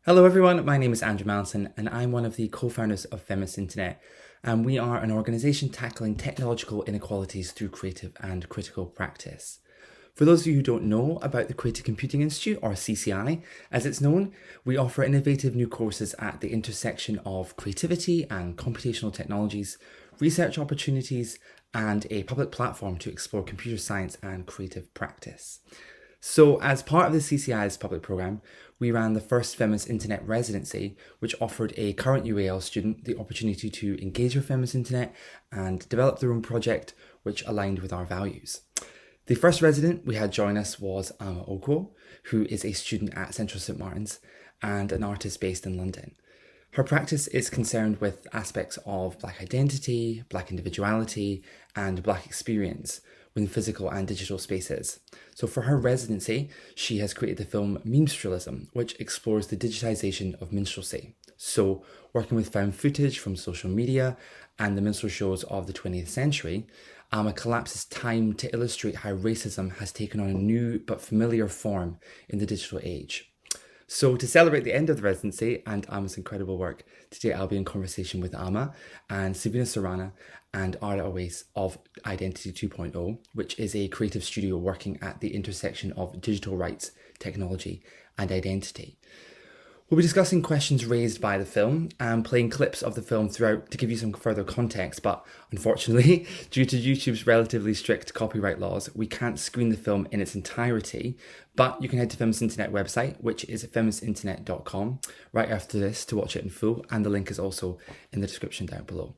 Hello everyone, my name is Andrew Mallison and I'm one of the co-founders of Feminist Internet, and we are an organisation tackling technological inequalities through creative and critical practice. For those of you who don't know about the Creative Computing Institute, or CCI as it's known, we offer innovative new courses at the intersection of creativity and computational technologies, research opportunities, and a public platform to explore computer science and creative practice. So, as part of the CCI's public programme, we ran the first Feminist Internet Residency, which offered a current UAL student the opportunity to engage with Feminist Internet and develop their own project which aligned with our values. The first resident we had join us was Ogwo, who is a student at Central St Martin's and an artist based in London. Her practice is concerned with aspects of Black identity, Black individuality, and Black experience within physical and digital spaces. So for her residency, she has created the film Memestrilism, which explores the digitisation of minstrelsy. So working with found footage from social media and the minstrel shows of the 20th century, Alma collapses time to illustrate how racism has taken on a new but familiar form in the digital age. So to celebrate the end of the residency and Alma's incredible work, today I'll be in conversation with Alma and Sabina Sorana and Ara Awais of Identity 2.0, which is a creative studio working at the intersection of digital rights, technology and identity. We'll be discussing questions raised by the film and playing clips of the film throughout to give you some further context, but unfortunately, due to YouTube's relatively strict copyright laws, we can't screen the film in its entirety, but you can head to Feminist Internet website, which is feministinternet.com, right after this to watch it in full, and the link is also in the description down below.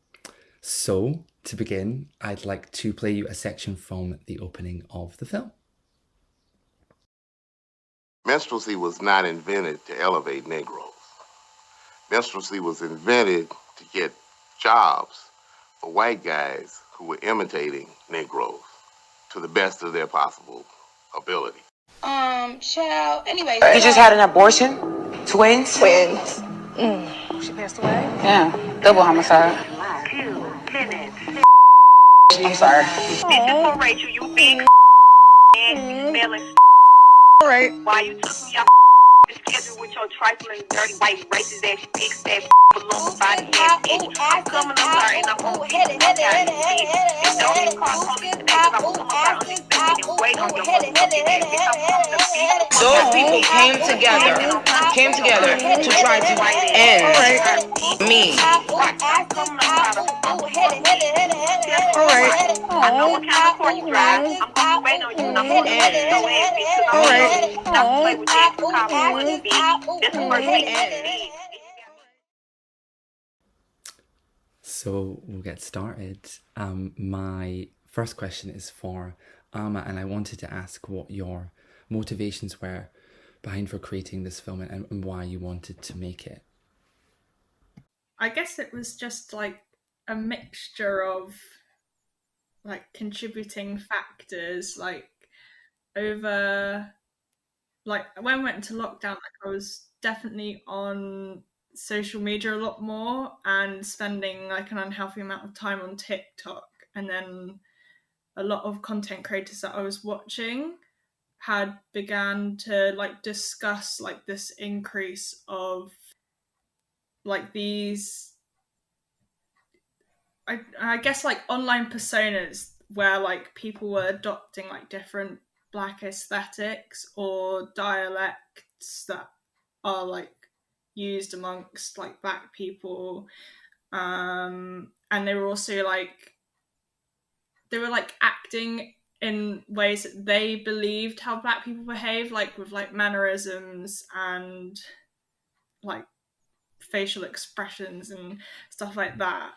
So, to begin, I'd like to play you a section from the opening of the film. Minstrelsy was not invented to elevate Negroes. Minstrelsy was invented to get jobs for white guys who were imitating Negroes to the best of their possible ability. Child, anyway. You just had an abortion? Twins? Twins. She passed away? Yeah, double homicide. I'm sorry. This is for Rachel, you big and you smelling. All right. Why you took me off schedule with your trifling, dirty, white, racist ass, big fat, balloon body ass bitch. I'm coming up there and I'm gonna beat the fuck out of you, bitch. And don't even call police today because I'm coming up there unexpected and wait on your motherfucking ass, bitch. I'm coming to beat the fuck Those out of you. people came together to try to end me. I'm coming up there. All right. I know what kind of car you drive. I'm gonna wait on you and I'm gonna beat your ass, bitch. Cause I'm gonna stop play with that cop money, bitch. That's the first thing you did. So we'll get started. My first question is for Alma, and I wanted to ask what your motivations were behind for creating this film and why you wanted to make it. I guess it was just like a mixture of like contributing factors, like over like when I went into lockdown, like I was definitely on social media a lot more and spending like an unhealthy amount of time on TikTok, and then a lot of content creators that I was watching had began to like discuss like this increase of like these I guess like online personas where like people were adopting like different Black aesthetics or dialects that are like used amongst like Black people, and they were also like acting in ways that they believed how Black people behave, like with like mannerisms and like facial expressions and stuff like that.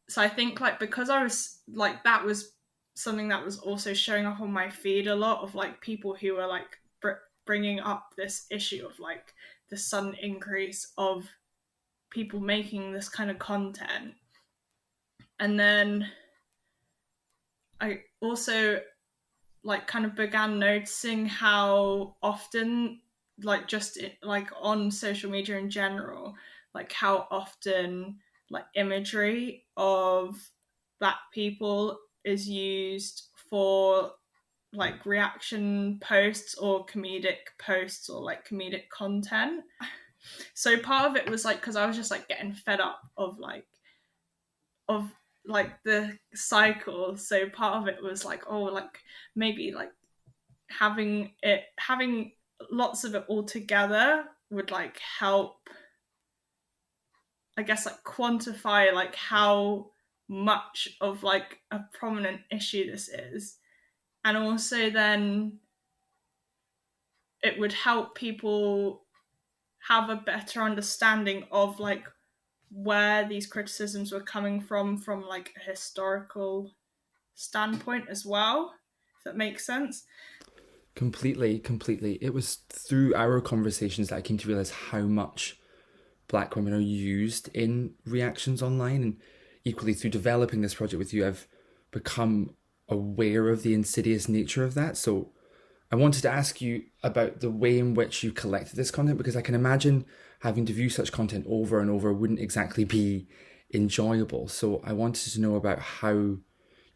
So I think like because I was like that was something that was also showing up on my feed a lot of like people who were like bringing up this issue of like the sudden increase of people making this kind of content. And then I also like kind of began noticing how often like just like on social media in general, like how often like imagery of Black people is used for like reaction posts or comedic posts or like comedic content. So part of it was like because I was just like getting fed up of the cycle. So part of it was like, oh, like maybe like having lots of it all together would like help, I guess, like quantify like how much of like a prominent issue this is. And also then it would help people have a better understanding of like where these criticisms were coming from like a historical standpoint as well, if that makes sense. Completely. It was through our conversations that I came to realise how much Black women are used in reactions online, and equally through developing this project with you, I've become aware of the insidious nature of that. So I wanted to ask you about the way in which you collected this content, because I can imagine having to view such content over and over wouldn't exactly be enjoyable. So I wanted to know about how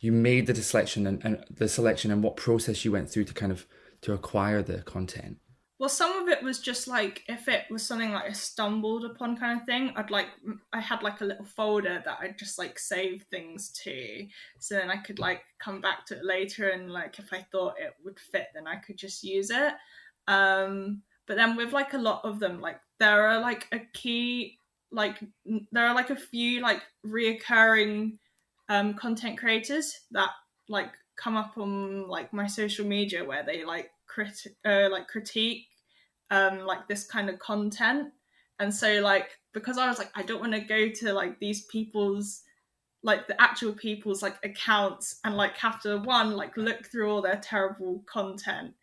you made the selection and what process you went through to acquire the content. Well, some of it was just like, if it was something like I stumbled upon kind of thing, I had like a little folder that I'd just like save things to, so then I could like come back to it later, and like if I thought it would fit, then I could just use it. But then with like a lot of them, like there are like a few like reoccurring content creators that like come up on like my social media where they like critique like this kind of content. And so like, because I was like, I don't want to go to like these people's, like the actual people's like accounts and like have to like look through all their terrible content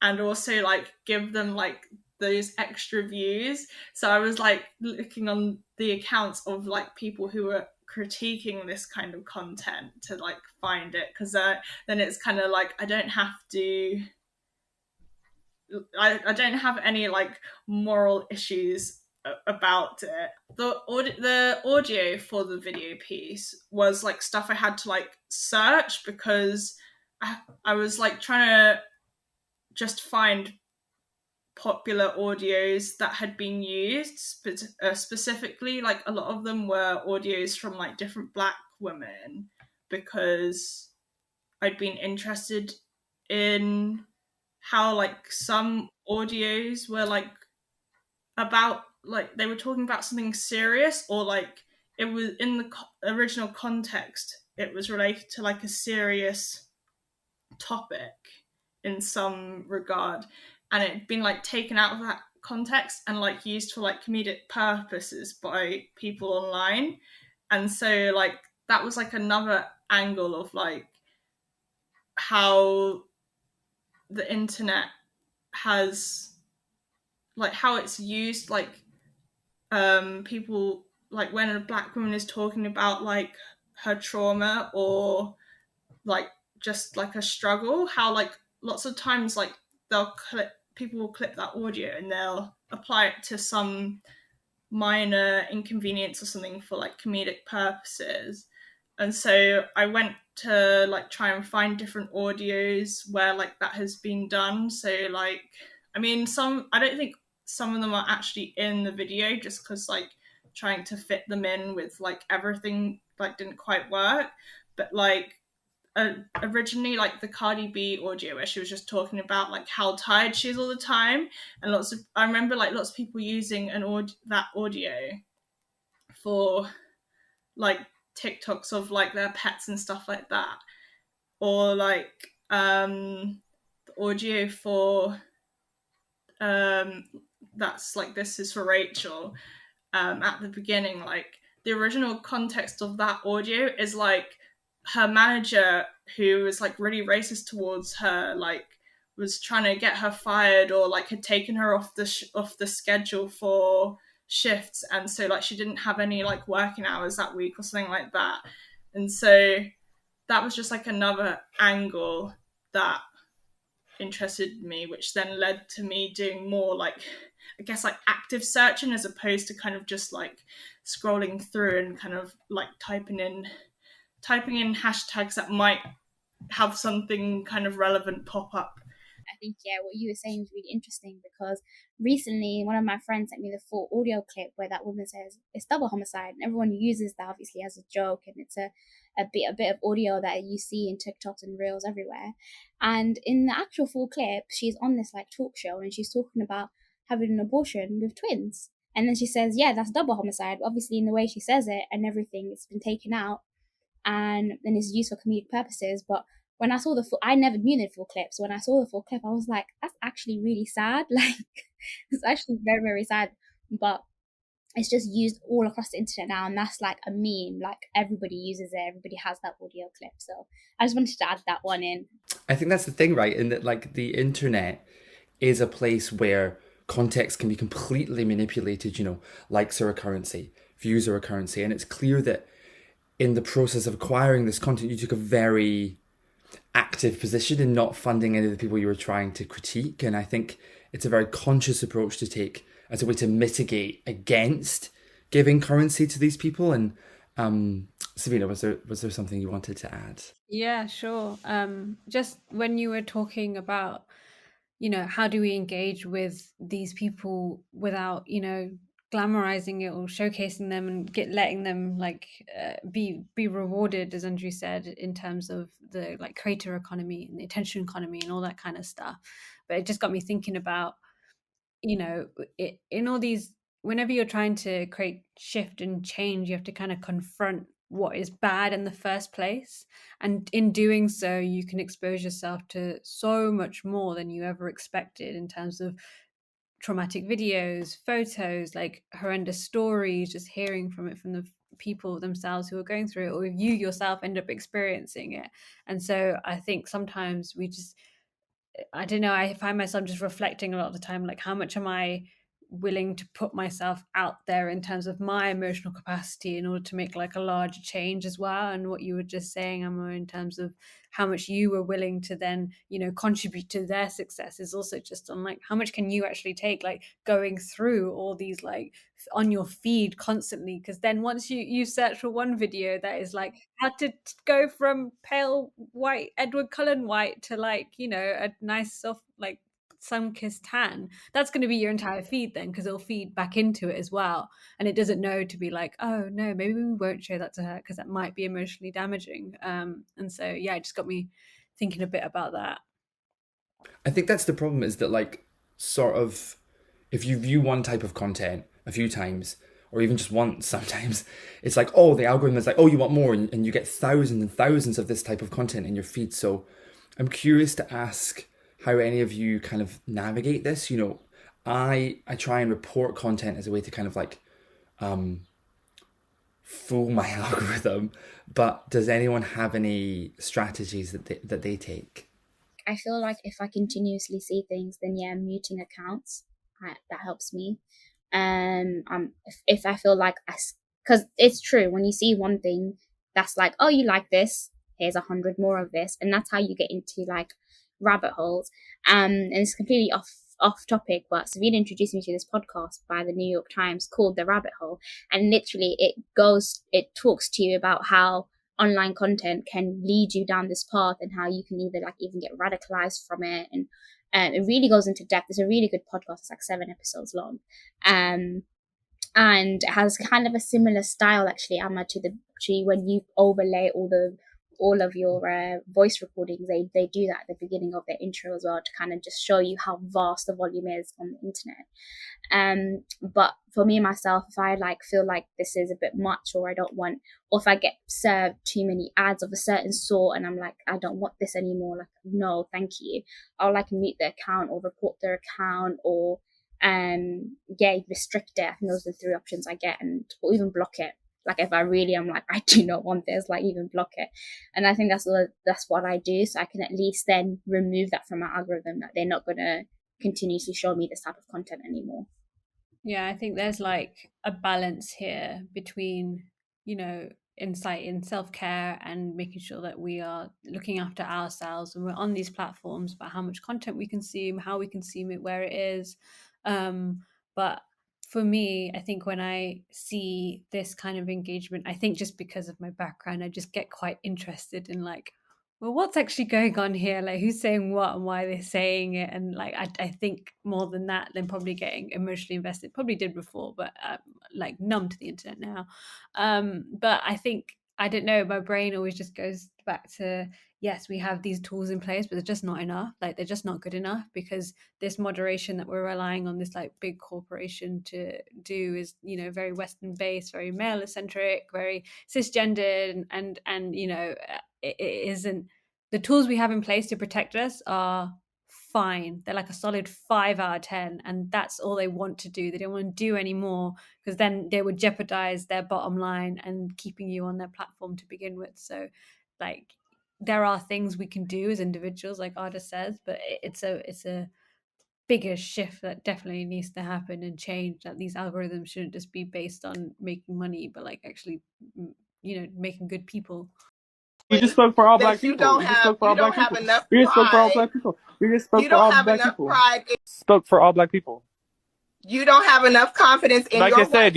and also like give them like those extra views. So I was like looking on the accounts of like people who were critiquing this kind of content to like find it, because then it's kind of like I don't have any like moral issues about it. The audio for the video piece was like stuff I had to like search, because I was like trying to just find popular audios that had been used specifically. Like a lot of them were audios from like different Black women, because I'd been interested in how like some audios were like about, like they were talking about something serious, or like it was in the original context it was related to like a serious topic in some regard, and it'd been like taken out of that context and like used for like comedic purposes by people online. And so like that was like another angle of like how the internet has, like how it's used, like people, like when a Black woman is talking about like her trauma or like just like a struggle, how like lots of times like people will clip that audio and they'll apply it to some minor inconvenience or something for like comedic purposes. And so I went to like try and find different audios where like that has been done. So like, I mean, I don't think some of them are actually in the video, just because like trying to fit them in with like everything like didn't quite work. But like originally, like the Cardi B audio where she was just talking about like how tired she is all the time, and I remember like lots of people using that audio for like TikToks of like their pets and stuff like that, or like the audio for that's like This Is For Rachel at the beginning. Like the original context of that audio is like her manager, who was like really racist towards her, like was trying to get her fired, or like had taken her off the schedule for shifts, and so like she didn't have any like working hours that week or something like that. And so that was just like another angle that interested me, which then led to me doing more like, I guess, like active searching, as opposed to kind of just like scrolling through and kind of like typing in hashtags that might have something kind of relevant pop up. I think, yeah, what you were saying was really interesting, because recently one of my friends sent me the full audio clip where that woman says it's double homicide, and everyone uses that obviously as a joke, and it's a bit of audio that you see in TikToks and Reels everywhere. And in the actual full clip, she's on this like talk show and she's talking about having an abortion with twins. And then she says, yeah, that's double homicide. Obviously, in the way she says it and everything, it's been taken out and then it's used for comedic purposes. But when I saw the full, I never knew the full clip. So when I saw the full clip, I was like, that's actually really sad. Like, it's actually very, very sad. But it's just used all across the internet now, and that's like a meme. Like, everybody uses it. Everybody has that audio clip. So I just wanted to add that one in. I think that's the thing, right? In that, like, the internet is a place where context can be completely manipulated. You know, likes are a currency, views are a currency, and it's clear that in the process of acquiring this content, you took a very active position in not funding any of the people you were trying to critique. And I think it's a very conscious approach to take as a way to mitigate against giving currency to these people. And Savina, was there something you wanted to add? Yeah, sure. Just when you were talking about, you know, how do we engage with these people without, you know, glamorizing it or showcasing them and letting them like be rewarded, as Andrew said, in terms of the like creator economy and the attention economy and all that kind of stuff. But it just got me thinking about, you know, in all these, whenever you're trying to create shift and change, you have to kind of confront what is bad in the first place, and in doing so you can expose yourself to so much more than you ever expected in terms of traumatic videos, photos, like horrendous stories, just hearing from it from the people themselves who are going through it, or you yourself end up experiencing it. And so I think sometimes we just, I don't know, I find myself just reflecting a lot of the time, like, how much am I willing to put myself out there in terms of my emotional capacity in order to make like a larger change as well. And what you were just saying, Emma, in terms of how much you were willing to then, you know, contribute to their success is also just on like, how much can you actually take, like going through all these like on your feed constantly. Because then once you search for one video that is like how to go from pale white Edward Cullen white to like, you know, a nice soft like sun-kissed tan, that's going to be your entire feed then, because it'll feed back into it as well, and it doesn't know to be like, oh no, maybe we won't show that to her because that might be emotionally damaging. And so yeah, it just got me thinking a bit about that. I think that's the problem, is that like sort of if you view one type of content a few times, or even just once sometimes, it's like, oh, the algorithm is like, oh, you want more, and you get thousands and thousands of this type of content in your feed. So I'm curious to ask how any of you kind of navigate this. You know, I try and report content as a way to kind of like fool my algorithm, but does anyone have any strategies that they take? I feel like if I continuously see things, then yeah, muting accounts, that helps me. If I feel like, because it's true, when you see one thing that's like, oh, you like this, here's 100 more of this, and that's how you get into like rabbit holes. And it's completely off topic, but Savina introduced me to this podcast by the New York Times called The Rabbit Hole, and literally it talks to you about how online content can lead you down this path and how you can either like even get radicalized from it. And it really goes into depth. It's a really good podcast. It's like 7 episodes long. And it has kind of a similar style actually, Amma, to when you overlay all of your voice recordings. They do that at the beginning of their intro as well, to kind of just show you how vast the volume is on the internet. But for me myself, if I like feel like this is a bit much, or I don't want, or if I get served too many ads of a certain sort and I'm like, I don't want this anymore, like, no thank you, I'll like mute their account or report their account, or restrict it. I think those are the 3 options I get, or even block it. Like if I really am like, I do not want this, like even block it. And I think that's what I do, so I can at least then remove that from my algorithm, that they're not going to continuously show me this type of content anymore. Yeah, I think there's like a balance here between, you know, insight in self-care and making sure that we are looking after ourselves and we're on these platforms, about how much content we consume, how we consume it, where it is. But for me, I think when I see this kind of engagement, I think just because of my background, I just get quite interested in like, well, what's actually going on here? Like, who's saying what and why they're saying it? And like, I think more than that, than probably getting emotionally invested. Probably did before, but like numb to the internet now. But I think, I don't know, my brain always just goes back to, yes, we have these tools in place, but they're just not enough. Like, they're just not good enough, because this moderation that we're relying on this like big corporation to do is, you know, very Western based, very male centric, very cisgendered, and you know, it isn't, the tools we have in place to protect us are fine. They're like a solid 5 out of 10, and that's all they want to do. They don't want to do any more, because then they would jeopardize their bottom line and keeping you on their platform to begin with. So like, there are things we can do as individuals, like Arda says, but it's a bigger shift that definitely needs to happen and change, that these algorithms shouldn't just be based on making money, but like actually, you know, making good people. You just spoke for all black people. You just spoke for all black people. You just spoke for all black people. You just spoke for all black people. Spoke for all black people. You don't have enough confidence in like your I said, whiteness.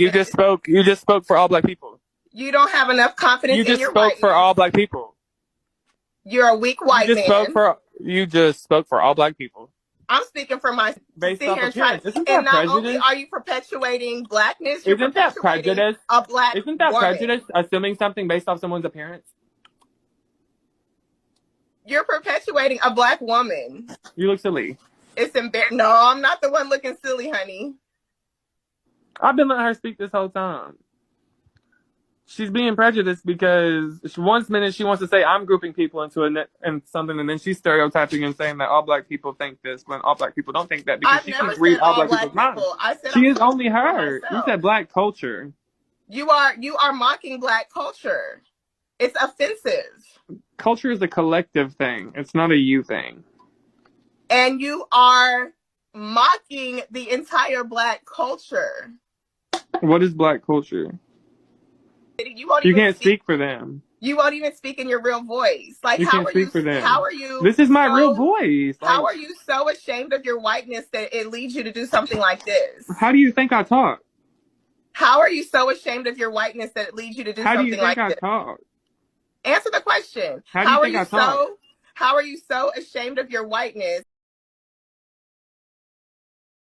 you just spoke for all black people. You don't have enough confidence You in just your spoke whiteness. for all black people. You're a weak white You just man. spoke for all black people. I'm speaking for myself. Based Sit off here and try appearance. Isn't and that not only prejudice? are you perpetuating blackness, you're Isn't that perpetuating prejudice? a black Isn't that woman. prejudice, assuming something based off someone's appearance? You're perpetuating a black woman. You look silly. It's embarrassing. No, I'm not the one looking silly, honey. I've been letting her speak this whole time. She's being prejudiced because one minute she wants to say I'm grouping people into and something, and then she's stereotyping and saying that all black people think this when all black people don't think that, because she can read all black people's minds. I said she is only her. You said black culture. You are mocking black culture. It's offensive. Culture is a collective thing. It's not a you thing. And you are mocking the entire black culture. What is black culture? You can't speak for them. You won't even speak in your real voice. Like, you how can't are speak you? For them. How are you? This is my real voice. How are you so ashamed of your whiteness that it leads you to do something like this? How do you think I talk? How are you so ashamed of your whiteness that it leads you to do something like this? How do you think I talk? Answer the question. How do you think I talk? How are you so ashamed of your whiteness?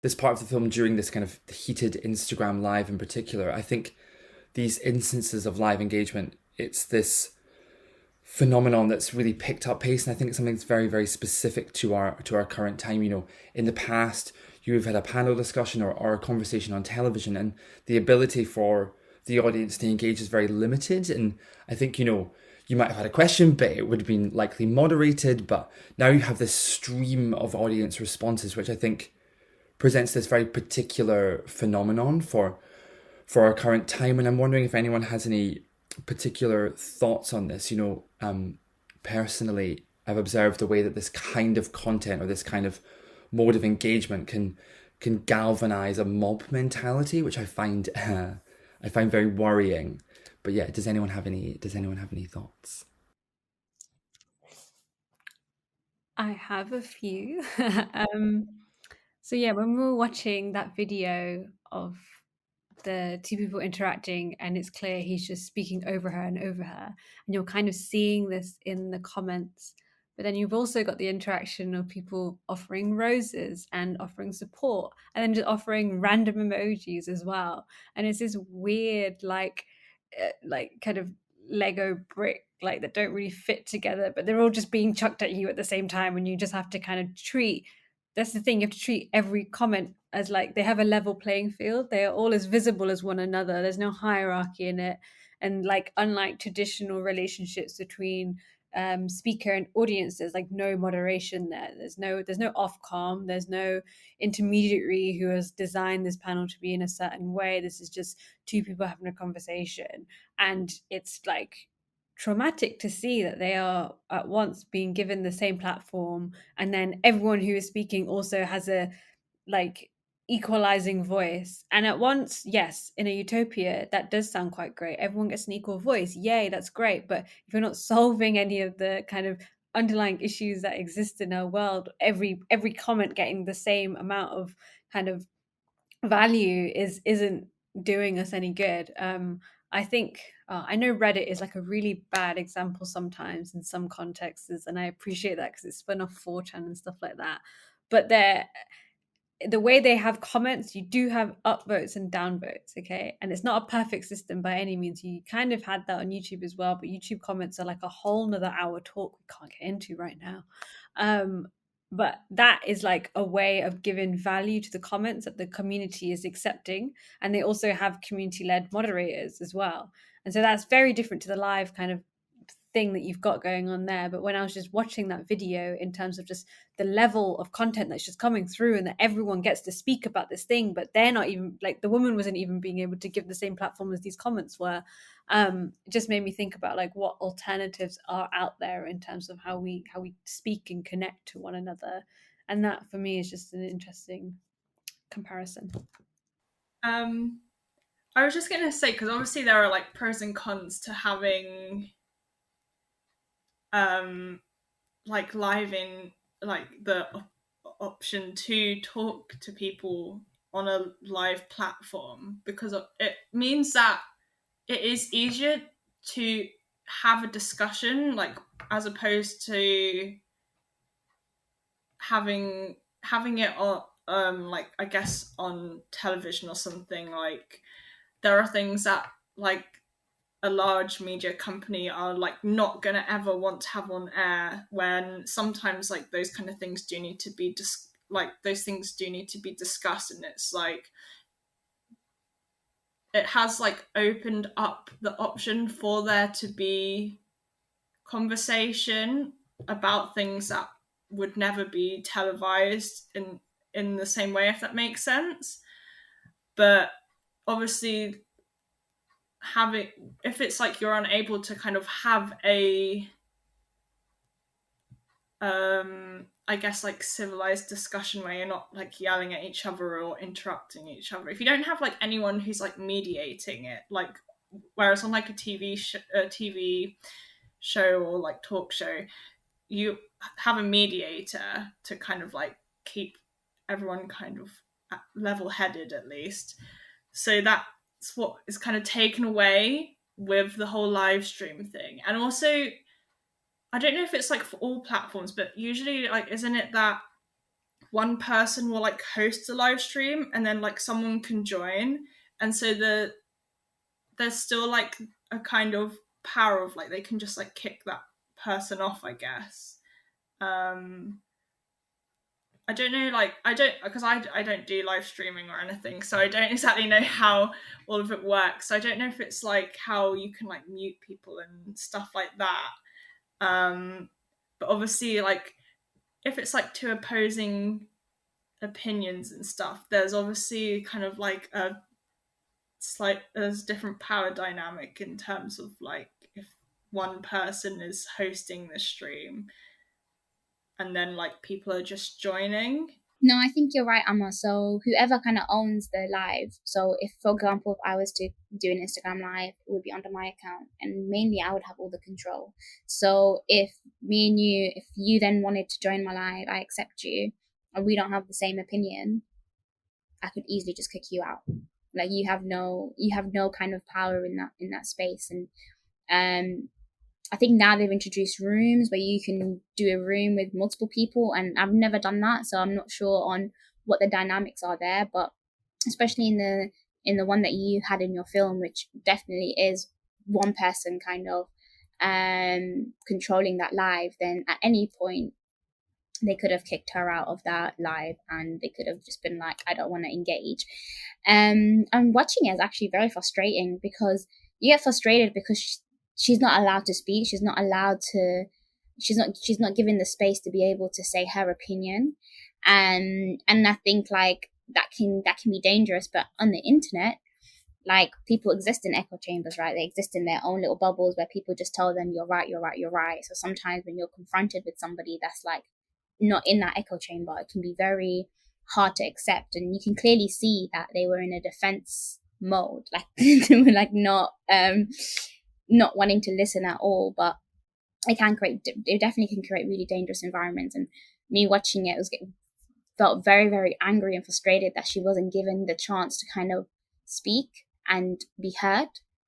This part of the film, during this kind of heated Instagram live in particular, I think these instances of live engagement, it's this phenomenon that's really picked up pace, and I think it's something that's very, very specific to our current time. You know, in the past, you've had a panel discussion or a conversation on television, and the ability for the audience to engage is very limited. And I think, you know, you might have had a question, but it would have been likely moderated. But now you have this stream of audience responses, which I think presents this very particular phenomenon for our current time. And I'm wondering if anyone has any particular thoughts on this. You know, personally, I've observed the way that this kind of content or this kind of mode of engagement can galvanize a mob mentality, which I find very worrying. But yeah, does anyone have any thoughts? I have a few. So yeah, when we were watching that video of the two people interacting, and it's clear he's just speaking over her, and you're kind of seeing this in the comments. But then you've also got the interaction of people offering roses and offering support, and then just offering random emojis as well. And it's this weird, like kind of Lego brick, like that don't really fit together, but they're all just being chucked at you at the same time, and you just have to kind of treat. That's the thing, you have to treat every comment as like they have a level playing field. They are all as visible as one another. There's no hierarchy in it. And like, unlike traditional relationships between speaker and audience, there's like no moderation there. There's no Ofcom. There's no intermediary who has designed this panel to be in a certain way. This is just two people having a conversation. And it's like traumatic to see that they are at once being given the same platform, and then everyone who is speaking also has a like equalizing voice. And at once, yes, in a utopia that does sound quite great, everyone gets an equal voice, yay, that's great. But if you're not solving any of the kind of underlying issues that exist in our world, every comment getting the same amount of kind of value isn't doing us any good. I think I know Reddit is like a really bad example sometimes in some contexts, and I appreciate that because it's spun off 4chan and stuff like that. But the way they have comments, you do have upvotes and downvotes, okay? And it's not a perfect system by any means. You kind of had that on YouTube as well, but YouTube comments are like a whole nother hour talk we can't get into right now. But that is like a way of giving value to the comments that the community is accepting. And they also have community-led moderators as well. And so that's very different to the live kind of thing that you've got going on there. But when I was just watching that video in terms of just the level of content that's just coming through and that everyone gets to speak about this thing, but they're not even, like, the woman wasn't even being able to give the same platform as these comments were, it just made me think about like what alternatives are out there in terms of how we speak and connect to one another. And that for me is just an interesting comparison. I was just gonna say, because obviously there are like pros and cons to having like live in, like the option to talk to people on a live platform, because it means that it is easier to have a discussion, like, as opposed to having it on like, I guess on television or something. Like, there are things that like a large media company are like not gonna ever want to have on air, when sometimes like those kind of things do need to be discussed. And it's like, it has like opened up the option for there to be conversation about things that would never be televised in the same way, if that makes sense. But obviously, if it's like you're unable to kind of have a I guess like civilized discussion where you're not like yelling at each other or interrupting each other, if you don't have like anyone who's like mediating it, like, whereas on like a TV show or like talk show, you have a mediator to kind of like keep everyone kind of level-headed, at least. So that's what is kind of taken away with the whole live stream thing. And also, I don't know if it's like for all platforms, but usually, like, isn't it that one person will like host a live stream and then like someone can join, and so there's still like a kind of power of like they can just like kick that person off, I guess. I don't know, like, because I don't do live streaming or anything, so I don't exactly know how all of it works. I don't know if it's like how you can like mute people and stuff like that. But obviously, like, if it's like two opposing opinions and stuff, there's obviously kind of like there's different power dynamic in terms of like if one person is hosting the stream and then like people are just joining. No, I think you're right, Amma. So whoever kind of owns the live, so if, for example, if I was to do an Instagram live, it would be under my account, and mainly I would have all the control. So if you then wanted to join my live, I accept you, and we don't have the same opinion, I could easily just kick you out. Like, you have no kind of power in that space. And I think now they've introduced rooms where you can do a room with multiple people, and I've never done that, so I'm not sure on what the dynamics are there. But especially in the one that you had in your film, which definitely is one person kind of controlling that live, then at any point they could have kicked her out of that live, and they could have just been like, I don't want to engage. And watching it is actually very frustrating, because you get frustrated because she's not allowed to speak. She's not given the space to be able to say her opinion. And I think like that can be dangerous. But on the internet, like, people exist in echo chambers, right? They exist in their own little bubbles where people just tell them, you're right, you're right, you're right. So sometimes when you're confronted with somebody that's like not in that echo chamber, it can be very hard to accept. And you can clearly see that they were in a defense mode, like they were like not wanting to listen at all. But it definitely can create really dangerous environments. And me watching it felt very, very angry and frustrated that she wasn't given the chance to kind of speak and be heard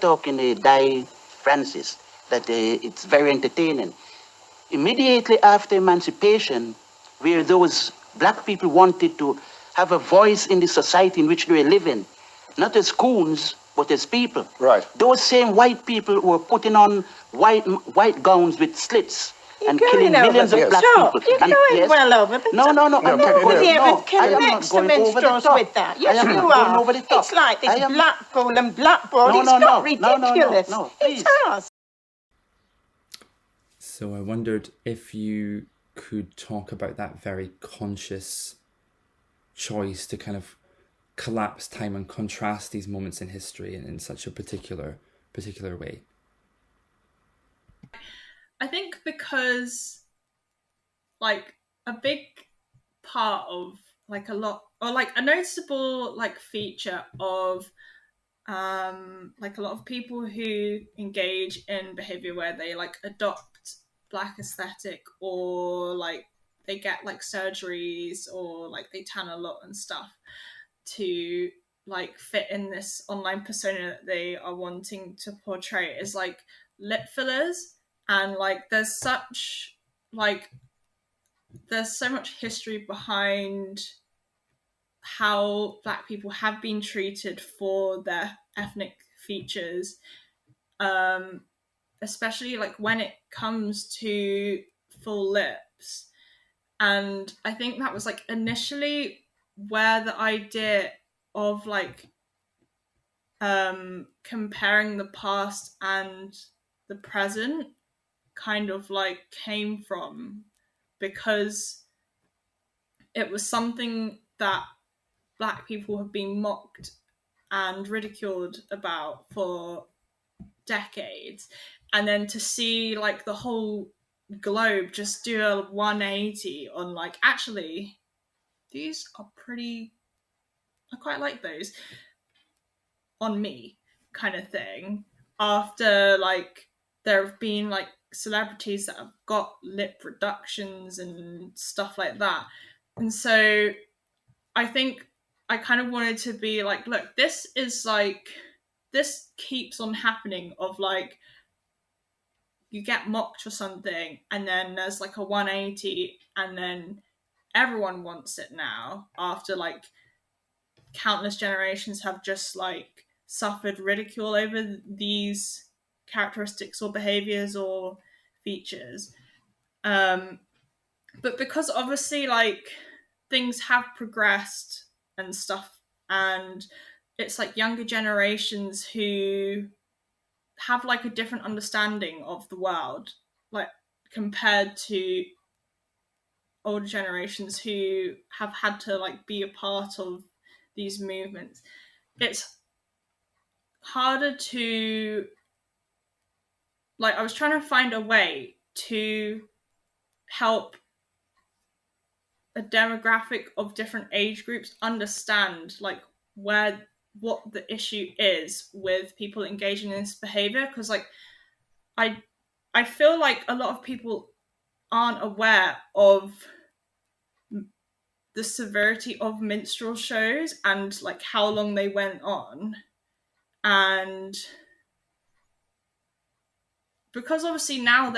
talking Di Francis, that it's very entertaining. Immediately after emancipation, where those black people wanted to have a voice in the society in which they were living, not as coons, but as people. Right. Those same white people were putting on white gowns with slits and killing millions of black people. You're going well over the top. No, I'm not going to ever kill I am not next to going over the minstrels top. with that. I Yes, am you not going are. over the top. It's like this I am- blackball and blackboard. No, It's no, not no. ridiculous. No, it's please. us. So I wondered if you could talk about that very conscious choice to kind of collapse time and contrast these moments in history in such a particular way. I think because like a big part of like a lot, or like a noticeable like feature of like a lot of people who engage in behavior where they like adopt black aesthetic, or like they get like surgeries, or like they tan a lot and stuff to like fit in this online persona that they are wanting to portray, is like lip fillers. And like there's so much history behind how black people have been treated for their ethnic features, especially like when it comes to full lips. And I think that was like initially where the idea of like comparing the past and the present kind of like came from, because it was something that black people have been mocked and ridiculed about for decades, and then to see like the whole globe just do a 180 on like, actually these are pretty, I quite like those on me, kind of thing, after like there have been like celebrities that have got lip reductions and stuff like that. And so I think I kind of wanted to be like, look, this is like, this keeps on happening, of like you get mocked for something and then there's like a 180 and then everyone wants it now, after like countless generations have just like suffered ridicule over these characteristics or behaviors or features. But because obviously like things have progressed and stuff, and it's like younger generations who have like a different understanding of the world, like compared to older generations who have had to like be a part of these movements, it's harder to like, I was trying to find a way to help a demographic of different age groups understand like what the issue is with people engaging in this behavior, because like I feel like a lot of people aren't aware of the severity of minstrel shows and like how long they went on. And because obviously now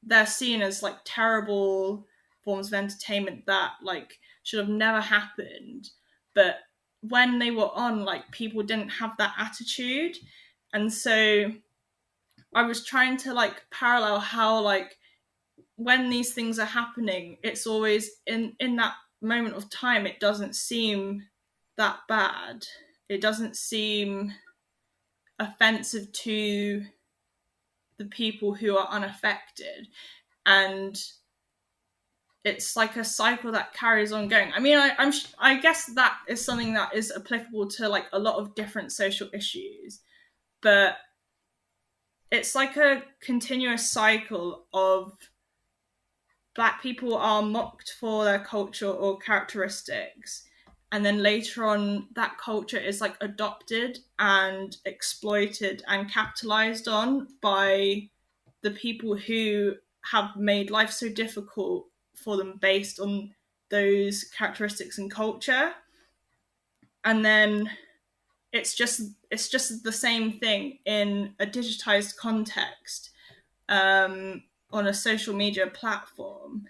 they're seen as like terrible forms of entertainment that like should have never happened, but when they were on, like people didn't have that attitude. And so I was trying to like parallel how like when these things are happening, it's always in that moment of time, it doesn't seem that bad, it doesn't seem offensive to the people who are unaffected, and it's like a cycle that carries on going. I mean, I guess that is something that is applicable to like a lot of different social issues, but it's like a continuous cycle of Black people are mocked for their culture or characteristics, and then later on that culture is like adopted and exploited and capitalized on by the people who have made life so difficult for them based on those characteristics and culture. And then the same thing in a digitized context, on a social media platform.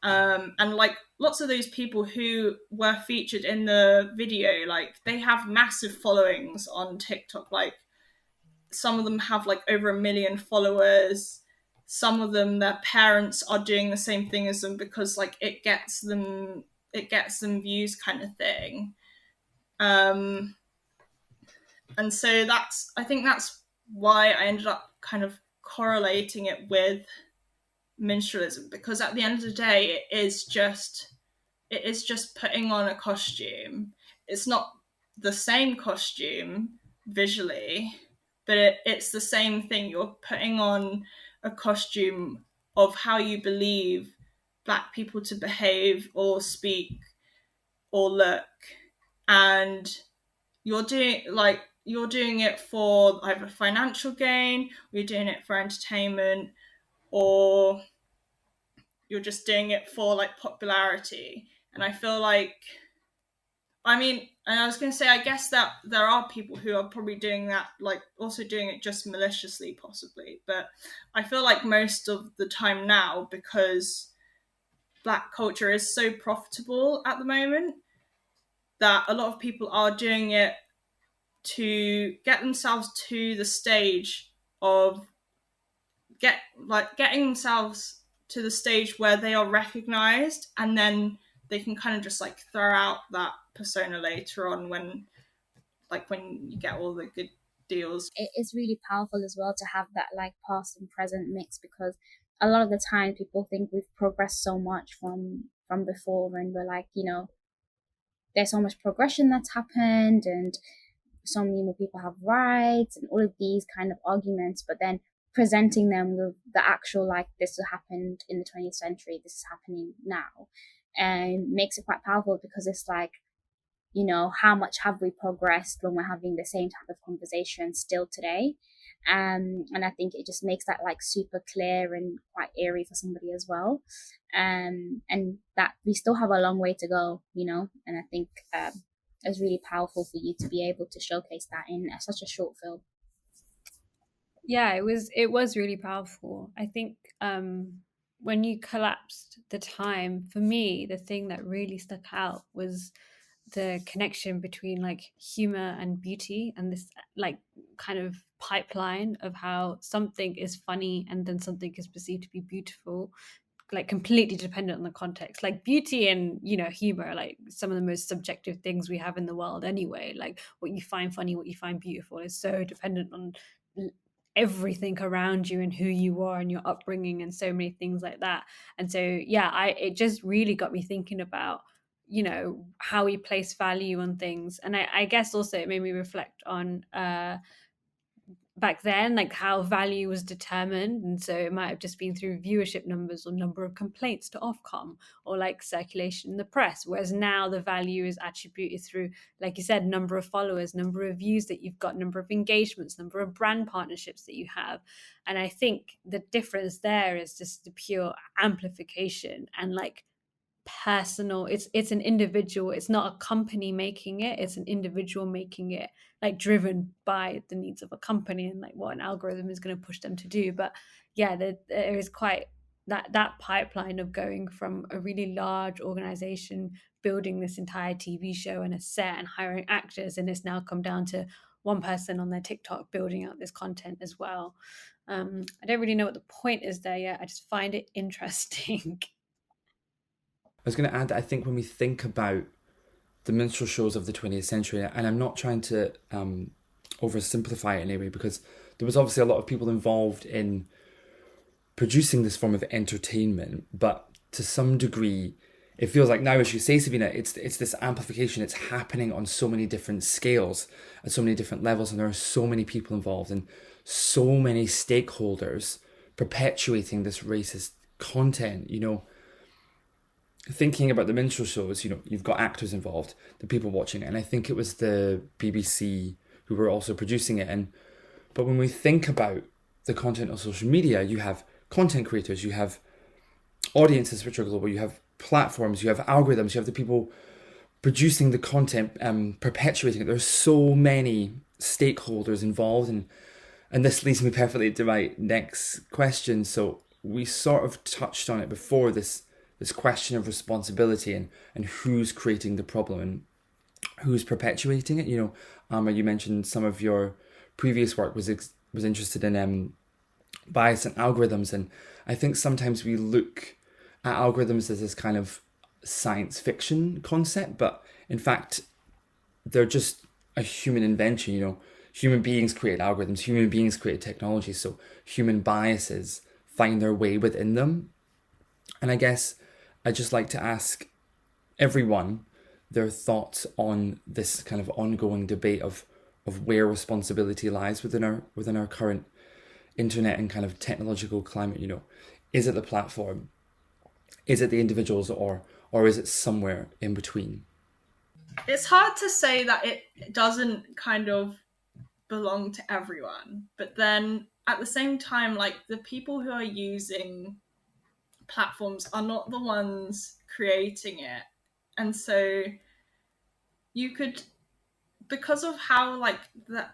And like lots of those people who were featured in the video, like they have massive followings on TikTok. Like some of them have like over 1 million followers. Some of them, their parents are doing the same thing as them because like it gets them views, kind of thing. And so I think that's why I ended up kind of correlating it with minstrelsy, because at the end of the day it is just putting on a costume. It's not the same costume visually, but it's the same thing. You're putting on a costume of how you believe Black people to behave or speak or look, and you're doing it for either financial gain, or you're doing it for entertainment, or you're just doing it for like popularity. And I feel like, and I was going to say, I guess that there are people who are probably doing that, like also doing it just maliciously, possibly. But I feel like most of the time now, because Black culture is so profitable at the moment, that a lot of people are doing it to get themselves to the stage of getting themselves to the stage where they are recognized, and then they can kind of just like throw out that persona later on when you get all the good deals. It's really powerful as well to have that like past and present mix, because a lot of the time people think we've progressed so much from before, and we're like, there's so much progression that's happened and so many more people have rights and all of these kind of arguments, but then presenting them with the actual, like, this happened in the 20th century, this is happening now, and makes it quite powerful, because it's like, how much have we progressed when we're having the same type of conversation still today? And I think it just makes that like super clear and quite eerie for somebody as well. And that we still have a long way to go, and I think it's really powerful for you to be able to showcase that in such a short film. Yeah, it was really powerful. I think when you collapsed the time, for me, the thing that really stuck out was the connection between like humor and beauty, and this like kind of pipeline of how something is funny and then something is perceived to be beautiful, like completely dependent on the context. Like beauty and humor are like some of the most subjective things we have in the world anyway. Like what you find funny, what you find beautiful is so dependent on everything around you and who you are and your upbringing and so many things like that. And so it just really got me thinking about how we place value on things. And I guess also it made me reflect on back then, like how value was determined. And so it might have just been through viewership numbers or number of complaints to Ofcom, or like circulation in the press, whereas now the value is attributed through, like you said, number of followers, number of views that you've got, number of engagements, number of brand partnerships that you have. And I think the difference there is just the pure amplification and like personal. It's an individual, it's not a company making it, it's an individual making it, like driven by the needs of a company and like what an algorithm is going to push them to do. But there is quite that pipeline of going from a really large organization building this entire TV show and a set and hiring actors, and it's now come down to one person on their TikTok building out this content as well. I don't really know what the point is there yet. I just find it interesting. I was going to add that I think when we think about the minstrel shows of the 20th century, and I'm not trying to oversimplify it in any way, because there was obviously a lot of people involved in producing this form of entertainment, but to some degree, it feels like now, as you say, Sabina, it's this amplification. It's happening on so many different scales, at so many different levels, and there are so many people involved and so many stakeholders perpetuating this racist content, Thinking about the minstrel shows, you've got actors involved, the people watching it, and I think it was the BBC who were also producing it. But when we think about the content of social media, you have content creators, you have audiences which are global, you have platforms, you have algorithms, you have the people producing the content, perpetuating it. There's so many stakeholders involved, and this leads me perfectly to my next question. So we sort of touched on it before, this question of responsibility and who's creating the problem and who's perpetuating it. You know, Amma, you mentioned some of your previous work was interested in bias and algorithms, and I think sometimes we look at algorithms as this kind of science fiction concept, but in fact they're just a human invention. You know, human beings create algorithms, human beings create technology, so human biases find their way within them. And I guess I'd just like to ask everyone their thoughts on this kind of ongoing debate of where responsibility lies within our current internet and kind of technological climate. You know, is it the platform? Is it the individuals, or is it somewhere in between? It's hard to say that it doesn't kind of belong to everyone, but then at the same time, like, the people who are using platforms are not the ones creating it, and so you could, because of how like the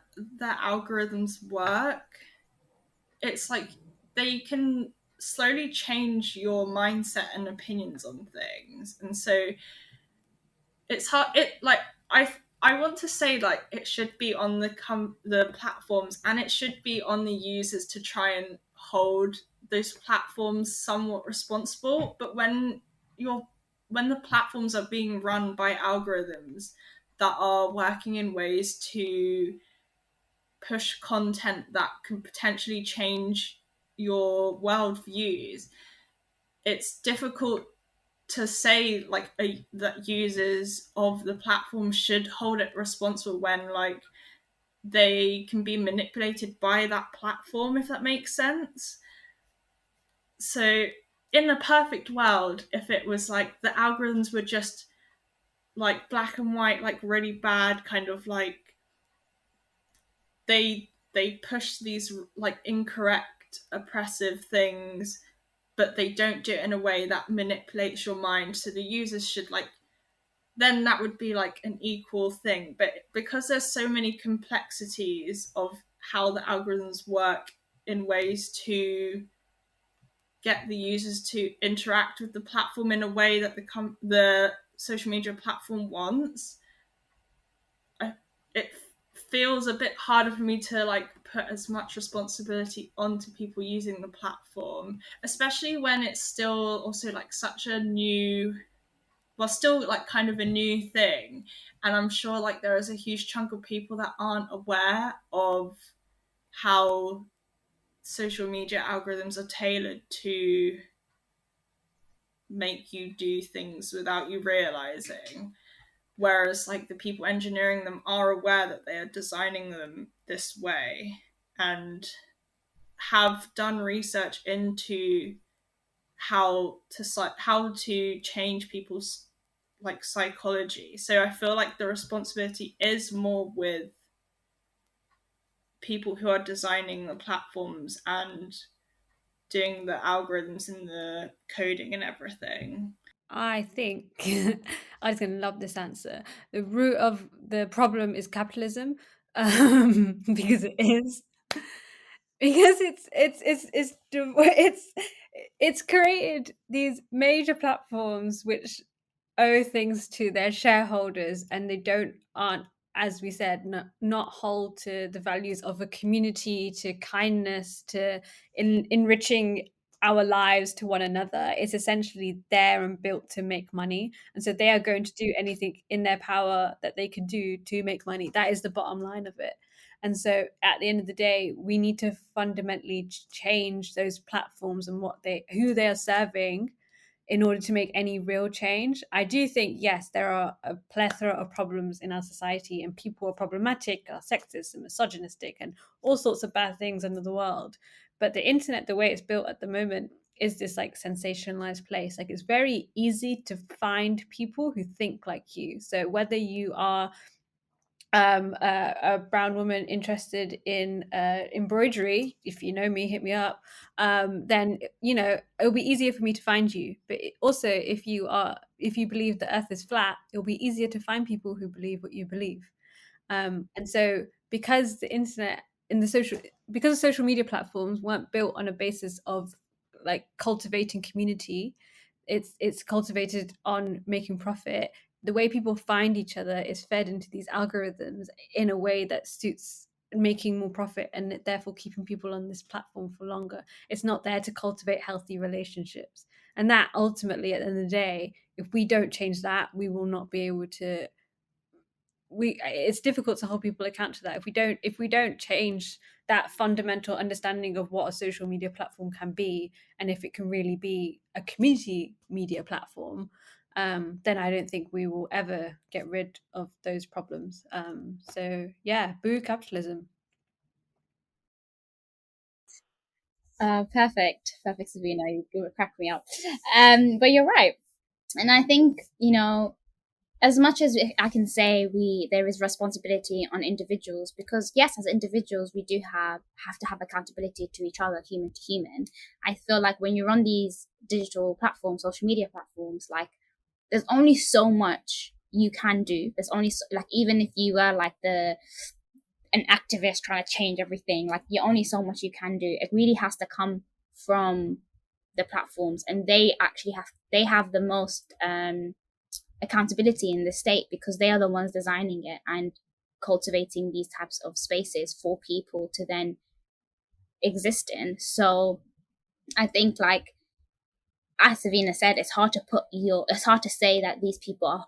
algorithms work, it's like they can slowly change your mindset and opinions on things, and so it's hard. I want to say, like, it should be on the platforms, and it should be on the users to try and hold those platforms somewhat responsible. But when the platforms are being run by algorithms that are working in ways to push content that can potentially change your worldviews, it's difficult to say like that users of the platform should hold it responsible when like they can be manipulated by that platform, if that makes sense. So in a perfect world, if it was like the algorithms were just like black and white, like really bad, kind of like they push these like incorrect oppressive things, but they don't do it in a way that manipulates your mind, so the users should like, then that would be like an equal thing. But because there's so many complexities of how the algorithms work in ways to get the users to interact with the platform in a way that the social media platform wants, it feels a bit harder for me to like put as much responsibility onto people using the platform, especially when it's still also like such a new, well, still like kind of a new thing. And I'm sure like there is a huge chunk of people that aren't aware of how social media algorithms are tailored to make you do things without you realizing. Whereas like the people engineering them are aware that they are designing them this way and have done research into how to change people's like psychology. So I feel like the responsibility is more with people who are designing the platforms and doing the algorithms and the coding and everything. I think I was going to love this answer. The root of the problem is capitalism, because it is, because it's created these major platforms which owe things to their shareholders, and they aren't, as we said, not hold to the values of a community, to kindness, to enriching our lives to one another. It's essentially there and built to make money, and so they are going to do anything in their power that they can do to make money. That is the bottom line of it. And so at the end of the day, we need to fundamentally change those platforms and who they are serving in order to make any real change. I do think, yes, there are a plethora of problems in our society, and people are problematic, are sexist and misogynistic and all sorts of bad things under the world. But the internet, the way it's built at the moment, is this like sensationalized place. Like, it's very easy to find people who think like you. So whether you are a brown woman interested in embroidery, if you know me, hit me up, then it'll be easier for me to find you. But also, if you believe the earth is flat, it'll be easier to find people who believe what you believe. And so because the internet because the social media platforms weren't built on a basis of like cultivating community, it's cultivated on making profit. The way people find each other is fed into these algorithms in a way that suits making more profit, and therefore keeping people on this platform for longer. It's not there to cultivate healthy relationships. And that ultimately, at the end of the day, if we don't change that, we will not be able to it's difficult to hold people account to that. If we don't change that fundamental understanding of what a social media platform can be, and if it can really be a community media platform, then I don't think we will ever get rid of those problems. So yeah, boo capitalism. Perfect, Savina. You crack me up. But you're right, and I think as much as I can say there is responsibility on individuals, because yes, as individuals we do have to have accountability to each other, human to human. I feel like when you're on these digital platforms, social media platforms, like there's only so much you can do. There's only like, even if you were like an activist trying to change everything, like you only so much you can do. It really has to come from the platforms, and they have the most accountability in the state, because they are the ones designing it and cultivating these types of spaces for people to then exist in. So I think, like as Savina said, it's hard to say that these people are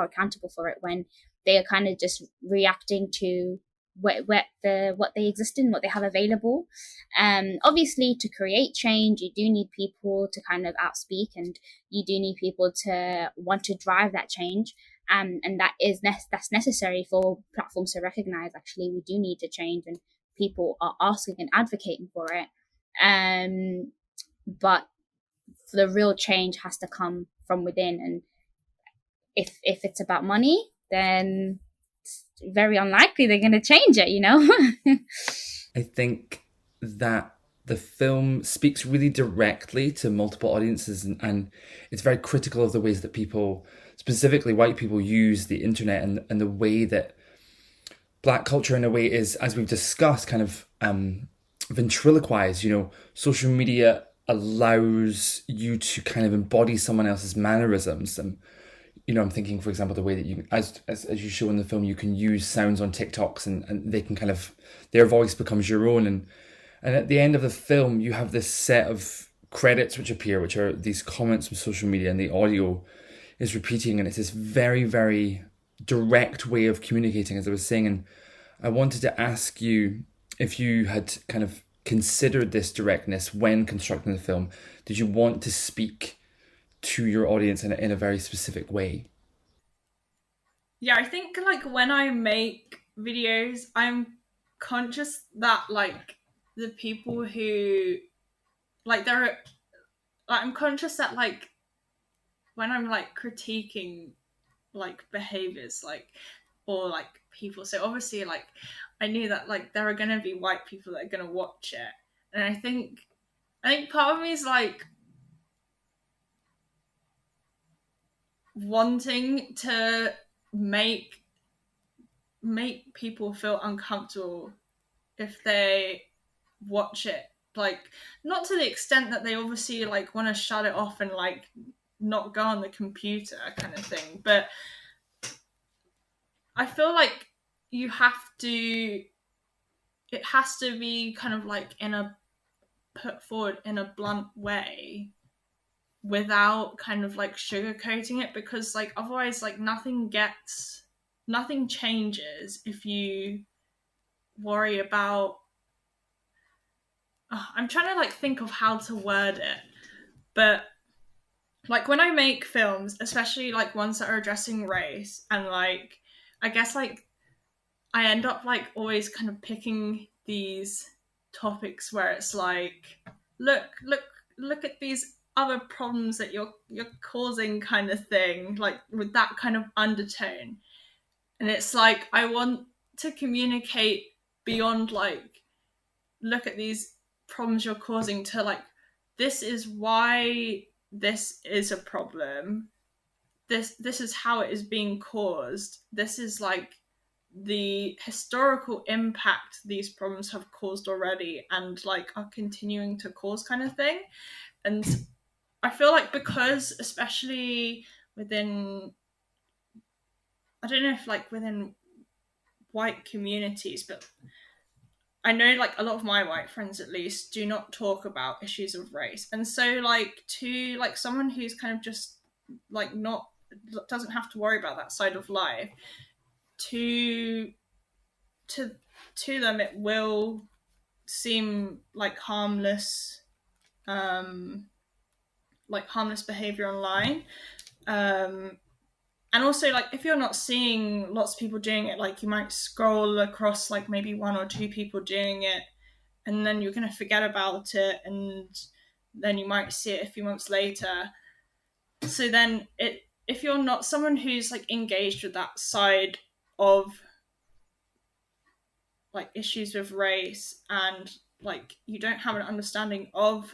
accountable for it when they are kind of just reacting to what they exist in, what they have available. Obviously, to create change, you do need people to kind of outspeak, and you do need people to want to drive that change. And that's necessary for platforms to recognize, actually, we do need to change, and people are asking and advocating for it. But the real change has to come from within, and if it's about money, then it's very unlikely they're going to change it. I think that the film speaks really directly to multiple audiences, and it's very critical of the ways that people, specifically white people, use the internet, and the way that Black culture in a way is, as we've discussed, kind of ventriloquized. Social media allows you to kind of embody someone else's mannerisms. And I'm thinking, for example, the way that you, as you show in the film, you can use sounds on TikToks, and they can kind of, their voice becomes your own. And at the end of the film, you have this set of credits which appear, which are these comments from social media, and the audio is repeating, and it's this very, very direct way of communicating, as I was saying. And I wanted to ask you if you had kind of considered this directness when constructing the film. Did you want to speak to your audience in a very specific way? Yeah, I think like when I make videos, I'm conscious that like the people who like I'm conscious that like when I'm like critiquing like behaviors, like, or like people, so obviously like I knew that like there are gonna be white people that are gonna watch it, and I think part of me is like wanting to make people feel uncomfortable if they watch it, like not to the extent that they obviously like want to shut it off and like not go on the computer kind of thing, but I feel like it has to be kind of like put forward in a blunt way without kind of like sugarcoating it, because like otherwise like nothing changes if you worry about I'm trying to like think of how to word it, but like when I make films, especially like ones that are addressing race, and like I guess like I end up like always kind of picking these topics where it's like look at these other problems that you're causing kind of thing, like with that kind of undertone. And it's like, I want to communicate beyond like, look at these problems you're causing, to like, this is why this is a problem. This is how it is being caused. This is like the historical impact these problems have caused already and like are continuing to cause, kind of thing. And I feel like, because especially within, I don't know if like within white communities, but I know like a lot of my white friends at least do not talk about issues of race. And so like, to like someone who's kind of just like doesn't have to worry about that side of life, to them it will seem like harmless behavior online. And also, like, if you're not seeing lots of people doing it, like, you might scroll across like maybe one or two people doing it, and then you're going to forget about it, and then you might see it a few months later. So then if you're not someone who's like engaged with that side of like issues with race, and like you don't have an understanding of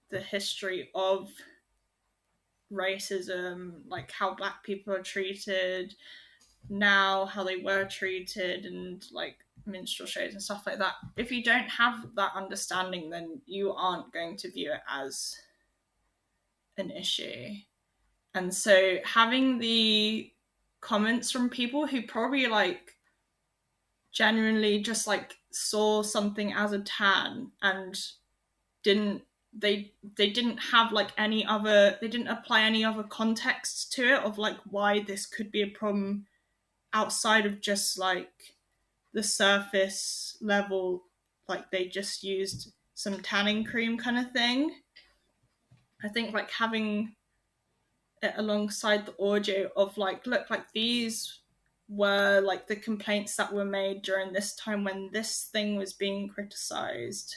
the history of racism, like how Black people are treated now, how they were treated, and like minstrel shows and stuff like that, if you don't have that understanding, then you aren't going to view it as an issue. And so having the comments from people who probably like genuinely just like saw something as a tan and didn't have like any other, they didn't apply any other context to it of like why this could be a problem outside of just like the surface level, like they just used some tanning cream kind of thing. I think like having it alongside the audio of like, look, like these were like the complaints that were made during this time when this thing was being criticized.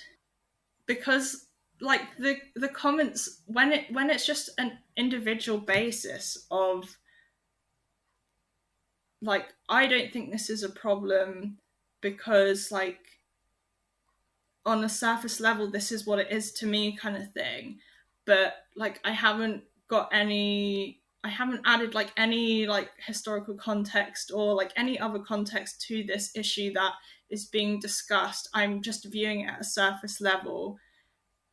Because like the comments, when it's just an individual basis of like, I don't think this is a problem because like on a surface level this is what it is to me, kind of thing, but like I haven't added like any like historical context or like any other context to this issue that is being discussed. I'm just viewing it at a surface level.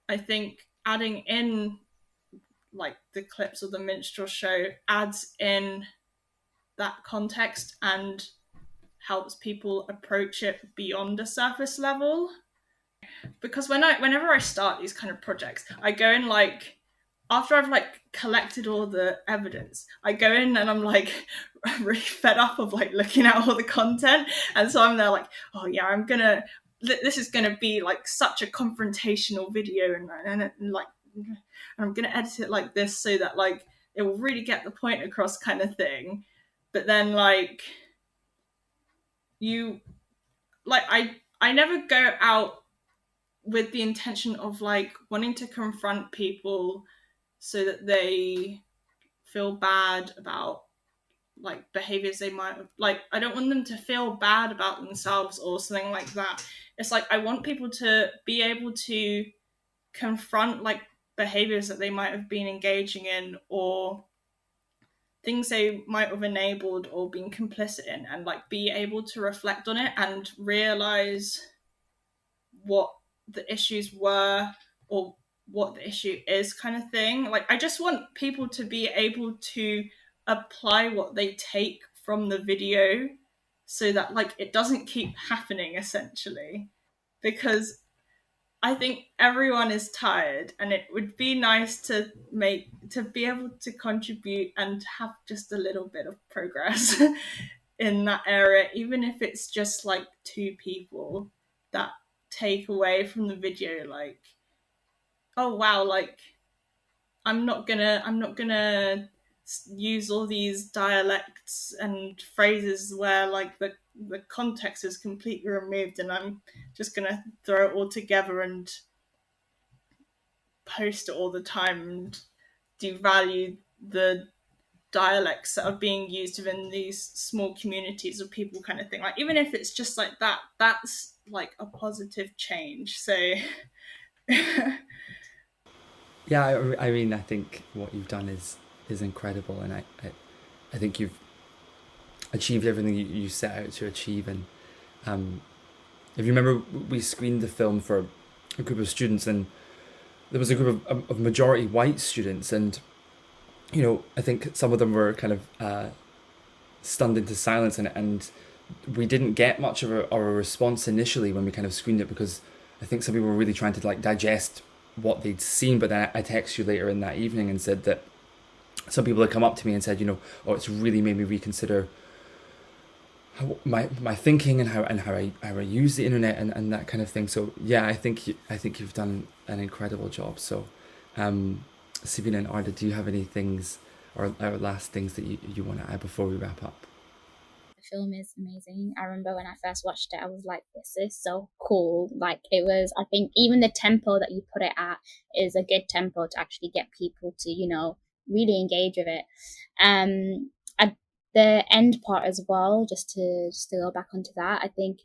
I think adding in like the clips of the minstrel show adds in that context and helps people approach it beyond a surface level. Because whenever I start these kind of projects, I go in like, after I've like collected all the evidence, I go in and I'm like really fed up of like looking at all the content, and so I'm there like, oh yeah, this is gonna be like such a confrontational video, and like, and I'm gonna edit it like this so that like it will really get the point across, kind of thing. But then like I never go out with the intention of like wanting to confront people so that they feel bad about like behaviors they might have, like I don't want them to feel bad about themselves or something like that. It's like I want people to be able to confront like behaviors that they might have been engaging in or things they might have enabled or been complicit in, and like be able to reflect on it and realize what the issues were or what the issue is, kind of thing. Like I just want people to be able to apply what they take from the video so that like it doesn't keep happening, essentially, because I think everyone is tired and it would be nice to be able to contribute and have just a little bit of progress in that area, even if it's just like 2 people that take away from the video like, oh wow, like I'm not gonna use all these dialects and phrases where like the context is completely removed, and I'm just gonna throw it all together and post it all the time and devalue the dialects that are being used within these small communities of people, kind of thing. Like, even if it's just like that, that's like a positive change. So Yeah, I mean, I think what you've done is incredible, and I think you've achieved everything you set out to achieve. And if you remember, we screened the film for a group of students, and there was a group of majority white students, and I think some of them were kind of stunned into silence, and we didn't get much of a response initially when we kind of screened it, because I think some people were really trying to like digest what they'd seen. But then I texted you later in that evening and said that some people had come up to me and said, oh, it's really made me reconsider my thinking and how I use the internet and that kind of thing. So yeah, I think you've done an incredible job. So Savina and Arda, do you have any things or last things that you want to add before we wrap up? The film is amazing. I remember when I first watched it, I was like, this is so cool. Like, it was, I think even the tempo that you put it at is a good tempo to actually get people to, really engage with it. The end part as well, just to go back onto that, I think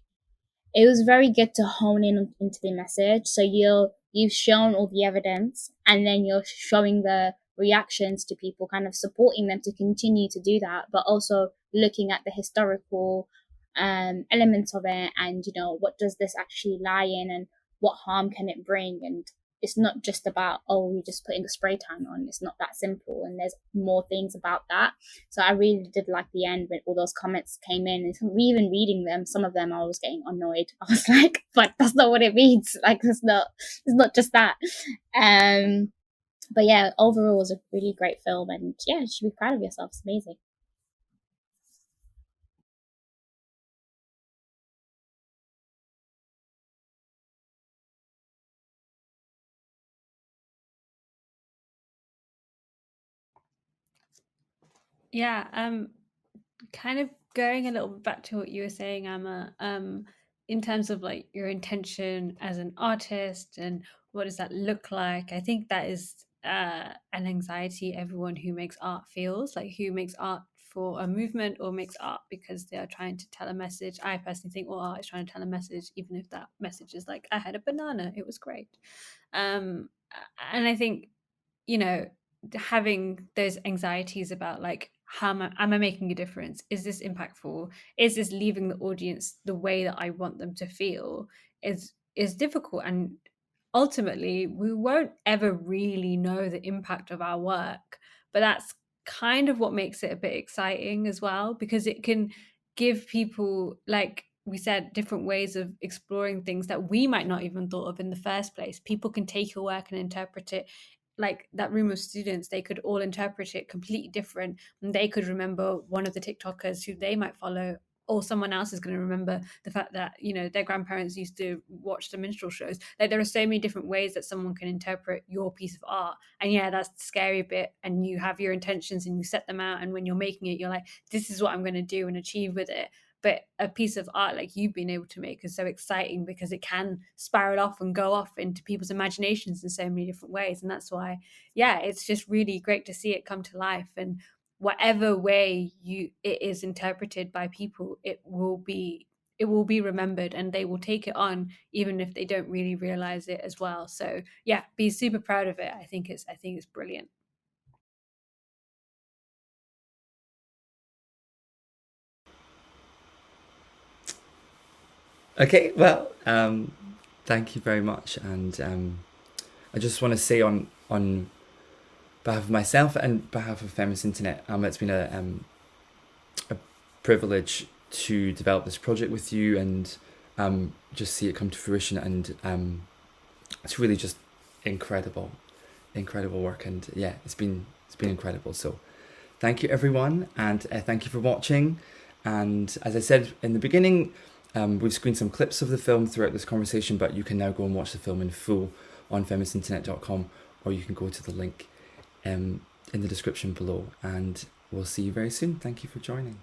it was very good to hone in into the message. So you've shown all the evidence, and then you're showing the reactions to people, kind of supporting them to continue to do that, but also looking at the historical elements of it, and what does this actually lie in, and what harm can it bring. And it's not just about, we're just putting a spray tan on. It's not that simple, and there's more things about that. So I really did like the end when all those comments came in, and even reading them, some of them I was getting annoyed. I was like, but that's not what it means. Like, it's not just that. But yeah, overall it was a really great film, and yeah, you should be proud of yourself. It's amazing. Yeah, kind of going a little bit back to what you were saying, Amma, in terms of like your intention as an artist and what does that look like. I think that is an anxiety everyone who makes art feels, like who makes art for a movement or makes art because they are trying to tell a message. I personally think all art is trying to tell a message, even if that message is like, I had a banana, it was great. And I think, having those anxieties about like, how am I making a difference? Is this impactful? Is this leaving the audience the way that I want them to feel? Is difficult, and ultimately we won't ever really know the impact of our work. But that's kind of what makes it a bit exciting as well, because it can give people, like we said, different ways of exploring things that we might not even thought of in the first place. People can take your work and interpret it, like that room of students, they could all interpret it completely different, and they could remember one of the TikTokers who they might follow, or someone else is going to remember the fact that their grandparents used to watch the minstrel shows. Like, there are so many different ways that someone can interpret your piece of art, and yeah, that's the scary bit. And you have your intentions and you set them out, and when you're making it, you're like, this is what I'm going to do and achieve with it. But a piece of art like you've been able to make is so exciting because it can spiral off and go off into people's imaginations in so many different ways. And that's why, yeah, it's just really great to see it come to life. And whatever way it is interpreted by people, it will be remembered, and they will take it on even if they don't really realize it as well. So yeah, be super proud of it. I think it's brilliant. Okay, well, thank you very much, and I just want to say on behalf of myself and behalf of Feminist Internet, it's been a privilege to develop this project with you and just see it come to fruition, and it's really just incredible work, and yeah, it's been incredible. So thank you everyone, and thank you for watching. And as I said in the beginning, we've screened some clips of the film throughout this conversation, but you can now go and watch the film in full on feministinternet.com, or you can go to the link in the description below, and we'll see you very soon. Thank you for joining.